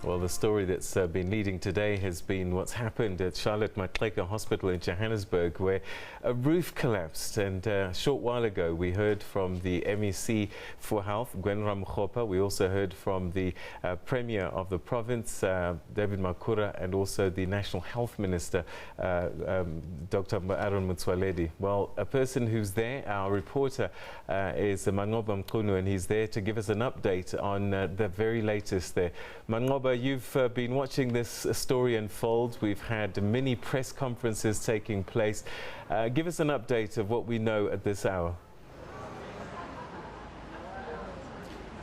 Well, the story that's been leading today has been what's happened at Maxeke Hospital in Johannesburg, where a roof collapsed. And a short while ago, we heard from the MEC for Health, Gwen Ramokgopa. We also heard from the Premier of the province, David Makura, and also the National Health Minister, Dr. Aaron Motsoaledi. Well, a person who's there, our reporter, is Mangoba Mkunu, and he's there to give us an update on the very latest there. Mangoba, you've been watching this story unfold. We've had many press conferences taking place. Give us an update of what we know at this hour.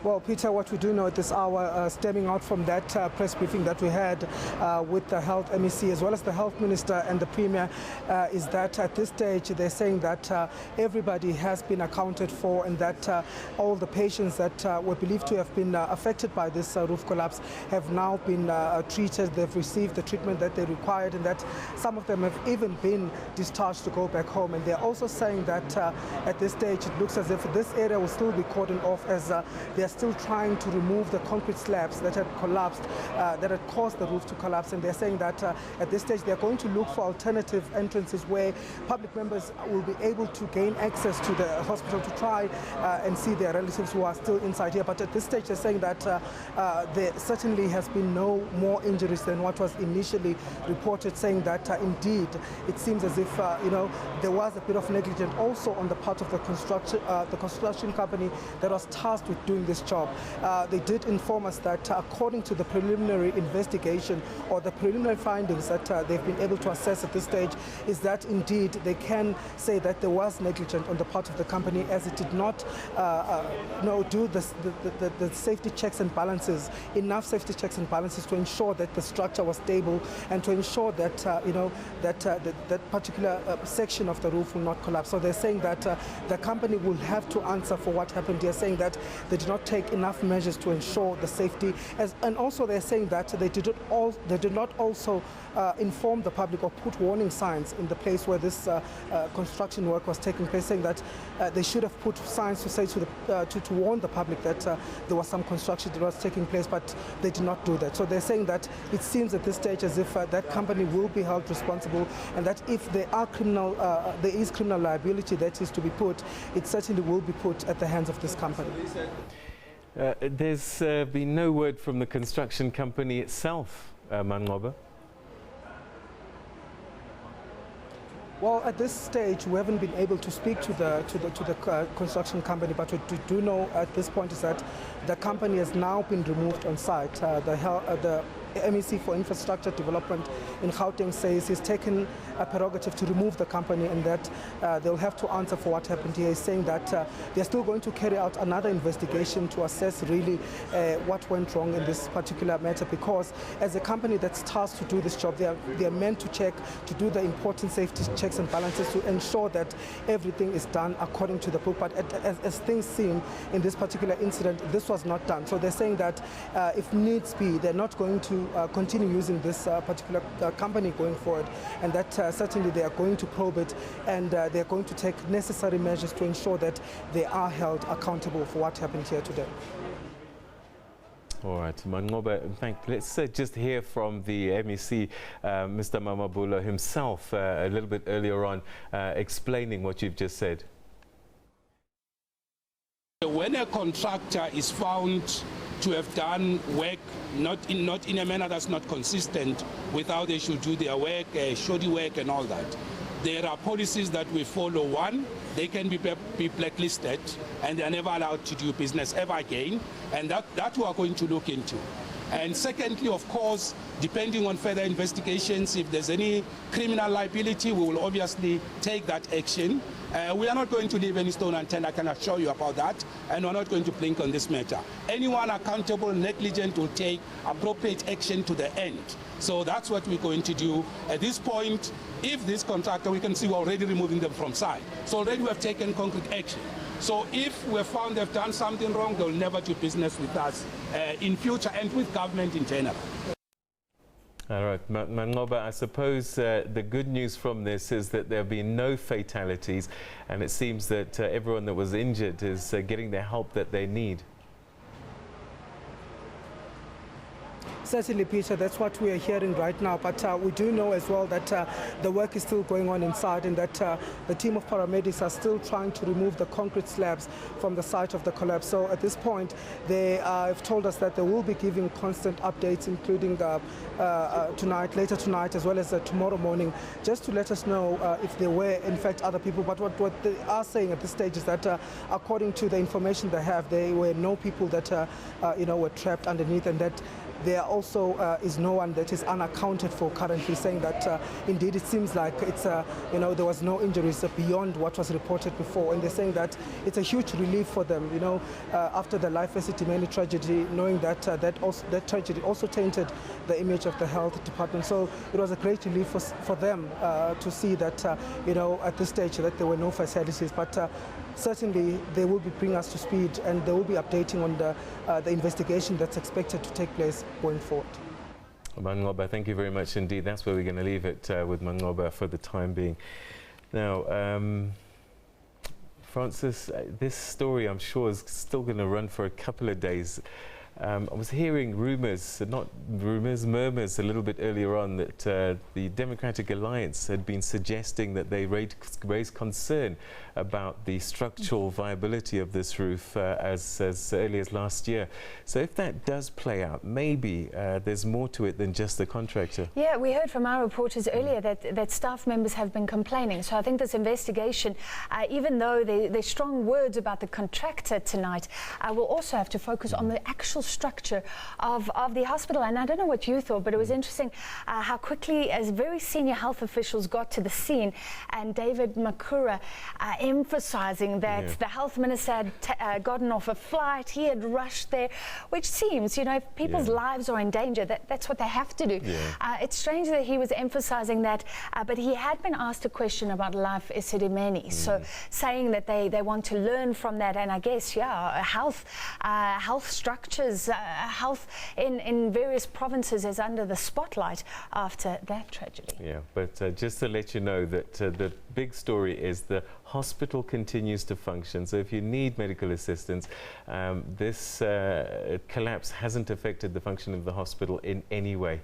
Well, Peter, what we do know at this hour, stemming out from that press briefing that we had with the Health MEC as well as the Health Minister and the Premier, is that at this stage they're saying that everybody has been accounted for and that all the patients that were believed to have been affected by this roof collapse have now been treated. They've received the treatment that they required, and that some of them have even been discharged to go back home. And they're also saying that at this stage it looks as if this area will still be cordoned off, as they're still trying to remove the concrete slabs that had collapsed, that had caused the roof to collapse. And they're saying that at this stage they're going to look for alternative entrances where public members will be able to gain access to the hospital to try and see their relatives who are still inside here. But at this stage they're saying that there certainly has been no more injuries than what was initially reported, saying that indeed it seems as if there was a bit of negligence also on the part of the construction company that was tasked with doing this job. They did inform us that according to the preliminary investigation or the preliminary findings that they've been able to assess at this stage, is that indeed they can say that there was negligence on the part of the company, as it did not do the safety checks and balances, enough safety checks and balances to ensure that the structure was stable and to ensure that that particular section of the roof will not collapse. So they're saying that the company will have to answer for what happened here, saying that they did not take enough measures to ensure the safety, and also they're saying that they did not also inform the public or put warning signs in the place where this construction work was taking place, saying that they should have put signs to say to warn the public that there was some construction that was taking place, but they did not do that. So they're saying that it seems at this stage as if that company will be held responsible, and that if there is criminal liability that is to be put, it certainly will be put at the hands of this company. There's been no word from the construction company itself, Mangoba. Well, at this stage, we haven't been able to speak to the construction company, but what we do know at this point is that the company has now been removed on site. The MEC for Infrastructure Development in Gauteng says he's taken a prerogative to remove the company, and that they'll have to answer for what happened here. He's saying that they're still going to carry out another investigation to assess really what went wrong in this particular matter, because as a company that's tasked to do this job, they are meant to do the important safety checks and balances to ensure that everything is done according to the book. But as things seem in this particular incident, this was not done. So they're saying that if needs be, they're not going to continue using this particular company going forward, and that certainly they are going to probe it, and they are going to take necessary measures to ensure that they are held accountable for what happened here today. All right, Mangoba, let's just hear from the MEC, Mr. Mamabolo himself, a little bit earlier on, explaining what you've just said. When a contractor is found to have done work not in a manner that's not consistent with how they should do their work, shoddy work and all that, there are policies that we follow. One, they can be blacklisted and they are never allowed to do business ever again, and that we are going to look into. And secondly, of course, depending on further investigations, if there's any criminal liability, we will obviously take that action. We are not going to leave any stone unturned, I can assure you about that, and we're not going to blink on this matter. Anyone accountable, negligent, will take appropriate action to the end. So that's what we're going to do. At this point, if this contractor, we can see we're already removing them from site. So already we have taken concrete action. So if we're found they've done something wrong, they'll never do business with us in future and with government in general. All right, Mangoba, I suppose the good news from this is that there have been no fatalities, and it seems that everyone that was injured is getting the help that they need. Certainly, Peter, that's what we are hearing right now. But we do know as well that the work is still going on inside, and that the team of paramedics are still trying to remove the concrete slabs from the site of the collapse. So at this point, they have told us that they will be giving constant updates, including later tonight, as well as tomorrow morning, just to let us know if there were in fact other people. But what they are saying at this stage is that according to the information they have, there were no people that were trapped underneath, and that there also is no one that is unaccounted for currently, saying that indeed it seems like it's there was no injuries beyond what was reported before, and they're saying that it's a huge relief for them, after the Life Esidimeni tragedy, knowing that that tragedy also tainted the image of the health department. So it was a great relief for them to see that at this stage that there were no fatalities, but certainly they will be bringing us to speed, and they will be updating on the investigation that's expected to take place going forward. Mangoba, thank you very much indeed. That's where we're going to leave it with Mangoba for the time being. Now, Francis, this story I'm sure is still going to run for a couple of days. I was hearing rumours, not rumours, murmurs a little bit earlier on that the Democratic Alliance had been suggesting that they raised concern about the structural viability of this roof as early as last year. So if that does play out, maybe there's more to it than just the contractor. Yeah, we heard from our reporters earlier that staff members have been complaining. So I think this investigation, even though there's strong words about the contractor tonight, will also have to focus on the actual structure of the hospital. And I don't know what you thought, but it was interesting how quickly as very senior health officials got to the scene, and David Makura emphasizing that the health minister had gotten off a flight, he had rushed there, which seems, if people's lives are in danger, that's what they have to do. It's strange that he was emphasizing that, but he had been asked a question about Life Esidimeni, so saying that they want to learn from that, and I guess health structures, health in various provinces is under the spotlight after that tragedy. Yeah, but just to let you know that the big story is the hospital continues to function. So if you need medical assistance, this collapse hasn't affected the function of the hospital in any way.